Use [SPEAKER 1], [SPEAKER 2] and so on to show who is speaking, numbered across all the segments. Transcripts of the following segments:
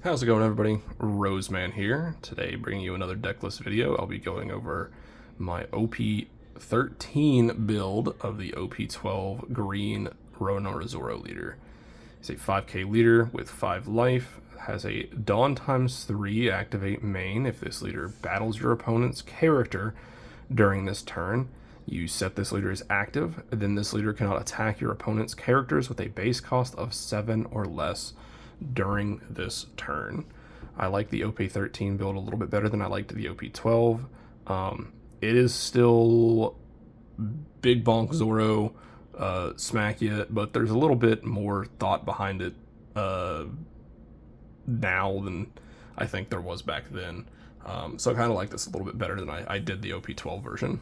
[SPEAKER 1] How's it going, everybody? Roseman here. Today, bringing you another decklist video. I'll be going over my OP13 build of the OP12 Green Zoro leader. It's a 5k leader with 5 life, has a Dawn ×3 activate main. If this leader battles your opponent's character during this turn, you set this leader as active, then this leader cannot attack your opponent's characters with a base cost of 7 or less during this turn. I like the OP13 build a little bit better than I liked the OP12. It is still big bonk Zoro, smack you, but there's a little bit more thought behind it now than I think there was back then. So I kind of like this a little bit better than I did the OP12 version.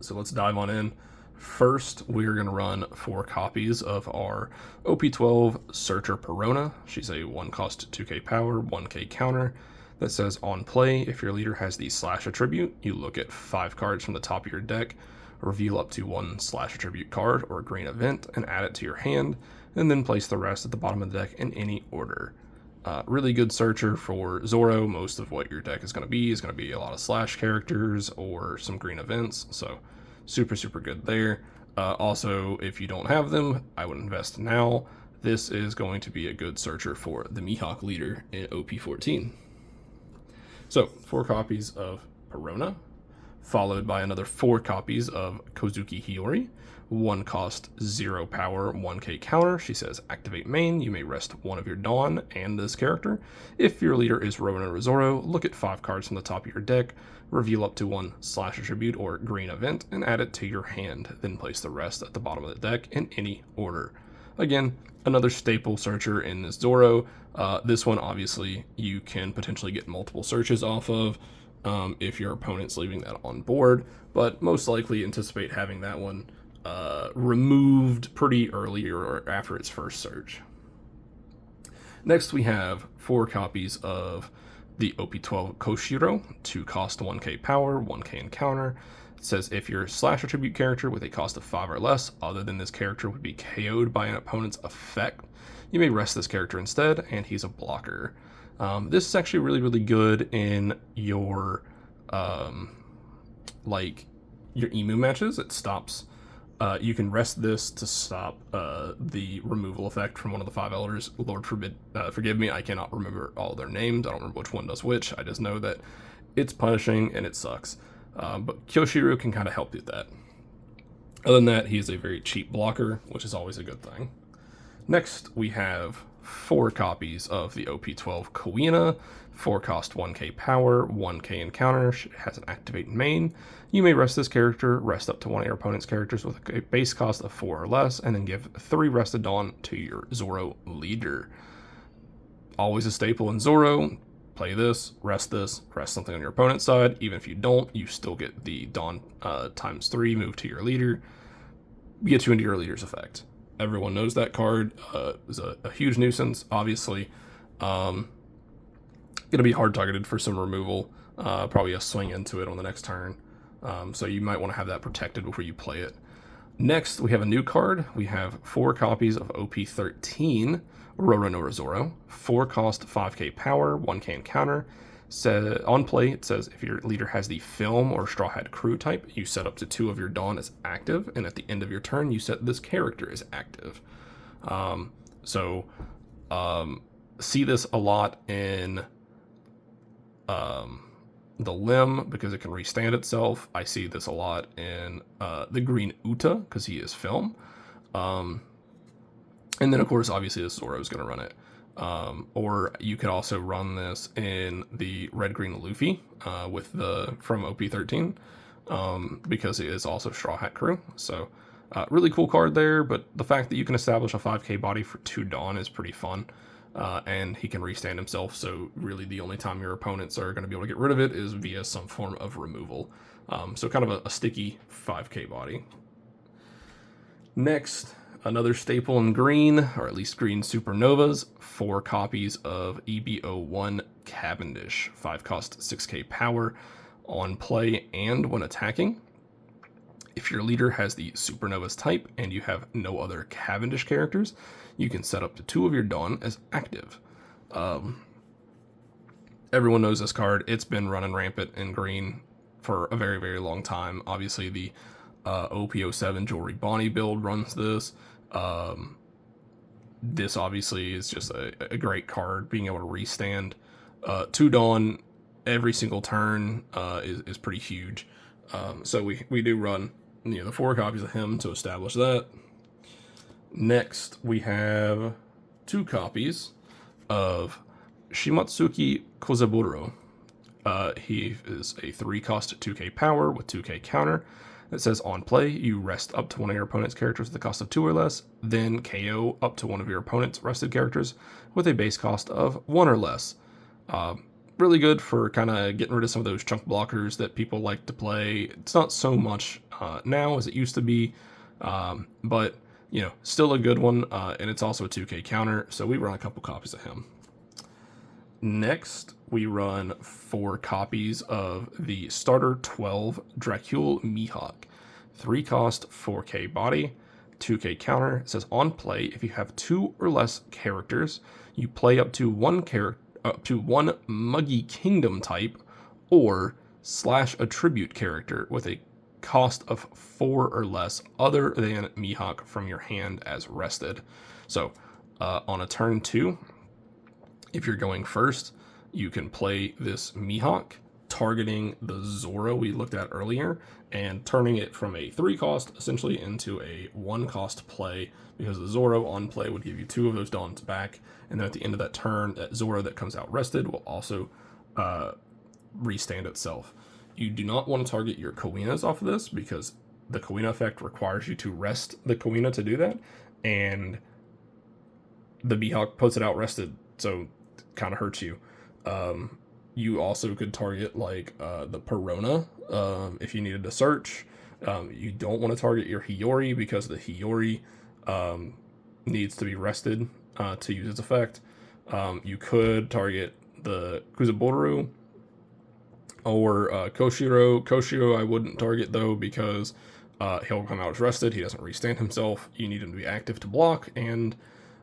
[SPEAKER 1] So let's dive on in. First, we're going to run 4 copies of our OP12 Searcher Perona. She's a 1-cost 2k power, 1k counter that says on play, if your leader has the slash attribute, you look at 5 cards from the top of your deck, reveal up to 1 slash attribute card or green event, and add it to your hand, and then place the rest at the bottom of the deck in any order. Really good searcher for Zoro. Most of what your deck is going to be a lot of slash characters or some green events, so super good there. Also, if you don't have them, I would invest now. This is going to be a good searcher for the Mihawk leader in OP14. So 4 copies of Perona, followed by another 4 copies of Kozuki Hiyori. 1 cost, 0 power, 1k counter. She says activate main. You may rest one of your Dawn and this character. If your leader is Zoro, look at 5 cards from the top of your deck, reveal up to 1 slash attribute or green event, and add it to your hand. Then place the rest at the bottom of the deck in any order. Again, another staple searcher in this Zoro. This one, obviously, you can potentially get multiple searches off of if your opponent's leaving that on board, but most likely anticipate having that one removed pretty early or after its first search. Next, we have 4 copies of the OP12 Koshiro, 2 cost 1k power, 1k encounter. It says if your slash attribute character with a cost of 5 or less, other than this character, would be KO'd by an opponent's effect, you may rest this character instead, and he's a blocker. This is actually really good in your your emu matches. It stops. You can rest this to stop the removal effect from one of the 5 elders. Lord forgive me, I cannot remember all their names. I don't remember which one does which. I just know that it's punishing and it sucks. But Koshiro can kind of help with that. Other than that, he's a very cheap blocker, which is always a good thing. Next, we have 4 copies of the OP12 Kuina, 4 cost 1k power, 1k encounter. She has an activate main. You may rest this character, rest up to one of your opponent's characters with a base cost of 4 or less, and then give 3 rested Dawn to your Zoro leader. Always a staple in Zoro. Play this, rest something on your opponent's side. Even if you don't, you still get the Dawn ×3 move to your leader. Get you into your leader's effect. Everyone knows that card is a huge nuisance, obviously. Going to be hard targeted for some removal. Probably a swing into it on the next turn. So you might want to have that protected before you play it. Next, we have a new card. We have 4 copies of OP13 Zoro. 4 cost 5k power, 1k encounter. On play, it says if your leader has the film or Straw Hat Crew type, you set up to 2 of your Dawn as active, and at the end of your turn, you set this character as active. See this a lot in the Limb because it can restand itself. I see this a lot in the Green Uta because he is film. And then, of course, obviously, this Zoro is going to run it. Or you could also run this in the Red-Green Luffy from OP13 because it is also Straw Hat Crew. So really cool card there, but the fact that you can establish a 5k body for 2 Dawn is pretty fun. And he can restand himself, so really the only time your opponents are going to be able to get rid of it is via some form of removal. So kind of a sticky 5k body. Next, another staple in green, or at least green supernovas, 4 copies of EB01 Cavendish, 5 cost 6k power on play and when attacking. If your leader has the Supernovas type and you have no other Cavendish characters, you can set up to 2 of your Dawn as active. Everyone knows this card. It's been running rampant in green for a very, very long time. Obviously, the OP07 Jewelry Bonnie build runs this. This obviously is just a great card. Being able to restand 2 Dawn every single turn is pretty huge. So we do run the 4 copies of him to establish that. Next, we have 2 copies of Shimatsuki Kozaburo. He is a 3-cost 2k power with 2k counter. It says on play, you rest up to one of your opponent's characters with a cost of 2 or less, then KO up to one of your opponent's rested characters with a base cost of 1 or less. Really good for kind of getting rid of some of those chunk blockers that people like to play. It's not so much now as it used to be, but still a good one, and it's also a 2k counter, so we run a couple copies of him. Next, we run 4 copies of the Starter 12 Dracule Mihawk. 3-cost, 4k body, 2k counter. It says on play, if you have 2 or less characters, you play up to one Muggy Kingdom type or / attribute character with a cost of 4 or less other than Mihawk from your hand as rested. So on a turn 2, if you're going first, you can play this Mihawk, targeting the Zoro we looked at earlier, and turning it from a 3-cost essentially into a 1-cost play, because the Zoro on play would give you 2 of those Dawns back, and then at the end of that turn, that Zoro that comes out rested will also restand itself. You do not want to target your Koinas off of this, because the Koina effect requires you to rest the Koina to do that, and the Mihawk puts it out rested, so it kind of hurts you. You also could target like the Perona if you needed to search. You don't want to target your Hiyori, because the Hiyori needs to be rested to use its effect. You could target the Kuzaboru or Koshiro. Koshiro I wouldn't target though, because he'll come out as rested. He doesn't restand himself. You need him to be active to block and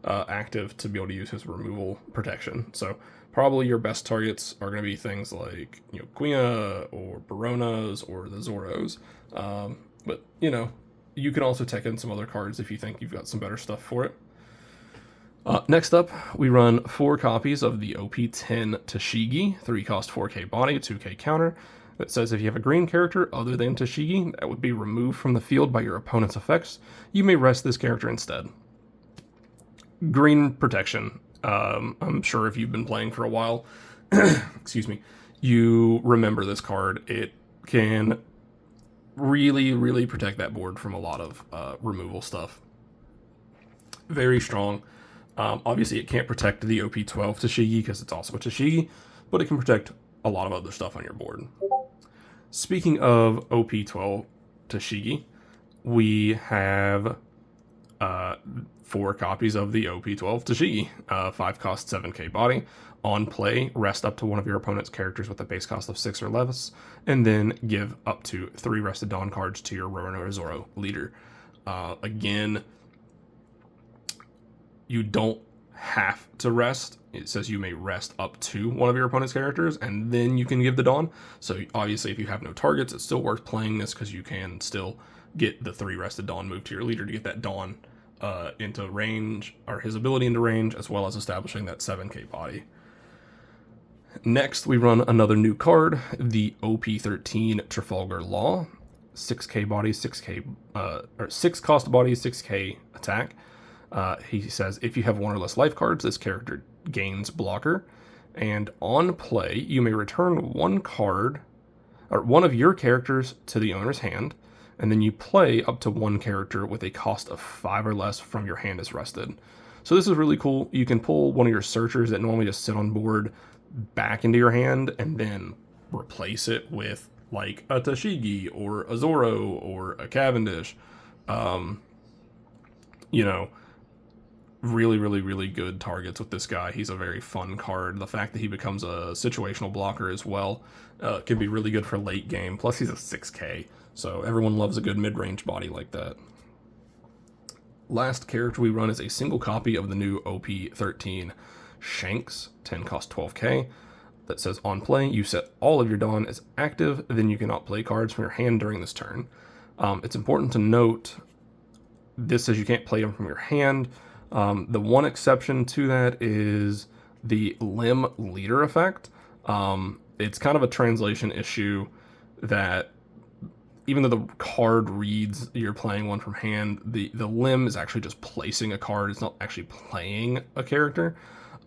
[SPEAKER 1] active to be able to use his removal protection. So probably your best targets are going to be things like Quina or Baronas or the Zoros. But you can also take in some other cards if you think you've got some better stuff for it. Next up, we run 4 copies of the OP10 Tashigi, 3-cost 4k body, 2k counter. That says if you have a green character other than Tashigi that would be removed from the field by your opponent's effects, you may rest this character instead. Green protection. I'm sure if you've been playing for a while, excuse me, you remember this card. It can really, really protect that board from a lot of removal stuff. Very strong. Obviously, it can't protect the OP12 Tashigi because it's also a Tashigi, but it can protect a lot of other stuff on your board. Speaking of OP12 Tashigi, we have 4 copies of the OP12 Tashigi, 5-cost 7k body. On play, rest up to one of your opponent's characters with a base cost of 6 or less, and then give up to 3 rested Dawn cards to your Roanoke Zoro leader. Again, you don't have to rest. It says you may rest up to one of your opponent's characters, and then you can give the Dawn. So obviously, if you have no targets, it's still worth playing this, because you can still get the 3 rested Dawn moved to your leader to get that Dawn into range, or his ability into range, as well as establishing that 7k body. Next, we run another new card, the OP13 Trafalgar Law, 6k body, 6-cost body, 6k attack. He says if you have 1 or less life cards, this character gains blocker, and on play, you may return 1 card, or 1 of your characters to the owner's hand, and then you play up to 1 character with a cost of 5 or less from your hand as rested. So this is really cool. You can pull one of your searchers that normally just sit on board back into your hand, and then replace it with like a Tashigi or a Zoro or a Cavendish. Really, really, really good targets with this guy. He's a very fun card. The fact that he becomes a situational blocker as well can be really good for late game. Plus, he's a 6k, so everyone loves a good mid-range body like that. Last character we run is a single copy of the new OP13 Shanks, 10 cost 12k, that says on play, you set all of your Dawn as active, then you cannot play cards from your hand during this turn. It's important to note this says you can't play them from your hand. The one exception to that is the Limb Leader effect. It's kind of a translation issue that even though the card reads you're playing one from hand, the limb is actually just placing a card. It's not actually playing a character.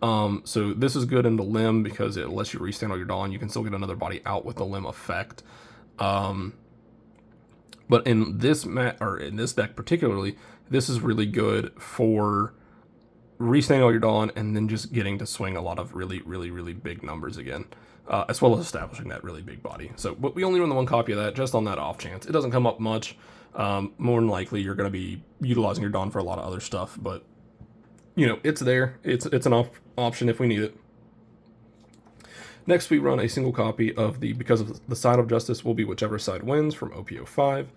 [SPEAKER 1] So this is good in the limb because it lets you restand all your Dawn. You can still get another body out with the limb effect. But in this in this deck particularly, this is really good for restanding all your Dawn and then just getting to swing a lot of really, really, really big numbers again, as well as establishing that really big body. So, but we only run the one copy of that just on that off chance. It doesn't come up much. More than likely, you're going to be utilizing your Dawn for a lot of other stuff, but you know, it's there. It's an option if we need it. Next, we run a single copy of the Because of the Side of Justice Will Be Whichever Side Wins from OP05.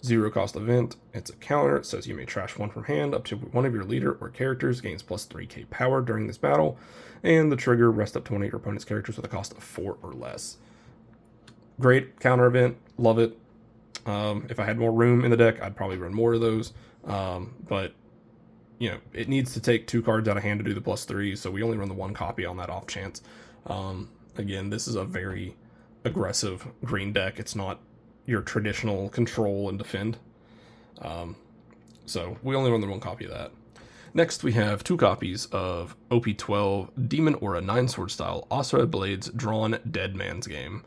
[SPEAKER 1] 0 cost event. It's a counter. It says you may trash one from hand up to one of your leader or characters, gains plus 3k power during this battle, and the trigger rest up to one of your opponent's characters with a cost of 4 or less. Great counter event. Love it. If I had more room in the deck, I'd probably run more of those. But you know, it needs to take 2 cards out of hand to do the +3, so we only run the one copy on that off chance. Again, this is a very aggressive green deck. It's not your traditional control and defend. So we only run the one copy of that. Next, we have 2 copies of OP12 Demon Aura 9-sword style Osra Blades Drawn Dead Man's Game.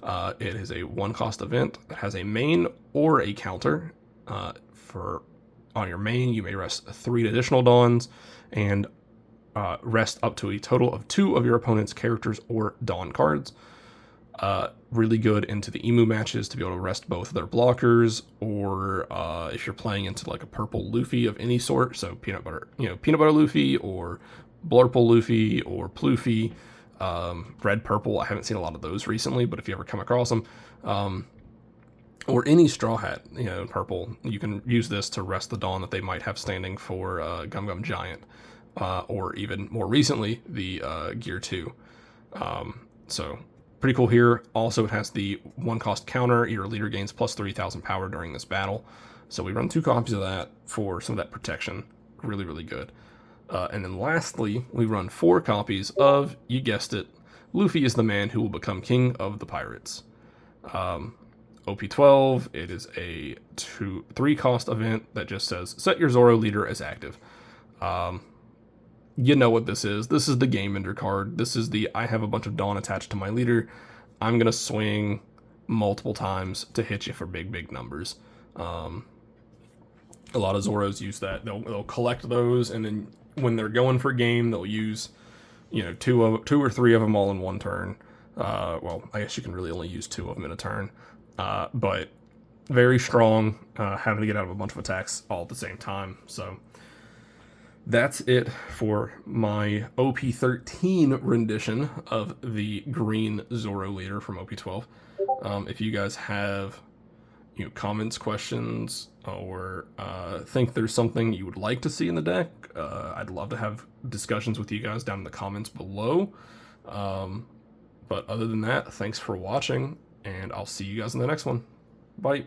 [SPEAKER 1] It is a 1 cost event that has a main or a counter. On your main, you may rest 3 additional Dawns and rest up to a total of 2 of your opponent's characters or Dawn cards. Really good into the emu matches to be able to rest both of their blockers, or if you're playing into like a purple Luffy of any sort, so peanut butter Luffy or Blurple Luffy or Ploofy, red purple. I haven't seen a lot of those recently, but if you ever come across them, or any Straw Hat, purple, you can use this to rest the Dawn that they might have standing for Gum Gum Giant, or even more recently the Gear 2. So pretty cool here. Also, it has the 1 cost counter. Your leader gains plus 3,000 power during this battle. So we run 2 copies of that for some of that protection. Really, really good. And then lastly, we run 4 copies of, you guessed it, Luffy is the man who will become king of the pirates. OP12, it is a 3 cost event that just says, set your Zoro leader as active. You know what this is. This is the game ender card. This is the, I have a bunch of Dawn attached to my leader. I'm going to swing multiple times to hit you for big, big numbers. A lot of Zoros use that. They'll collect those, and then when they're going for game, they'll use, 2 or 3 of them all in one turn. Well, I guess you can really only use 2 of them in a turn. But very strong, having to get out of a bunch of attacks all at the same time. So that's it for my OP13 rendition of the Green Zoro leader from OP12. If you guys have comments, questions, or think there's something you would like to see in the deck, I'd love to have discussions with you guys down in the comments below. But other than that, thanks for watching, and I'll see you guys in the next one. Bye.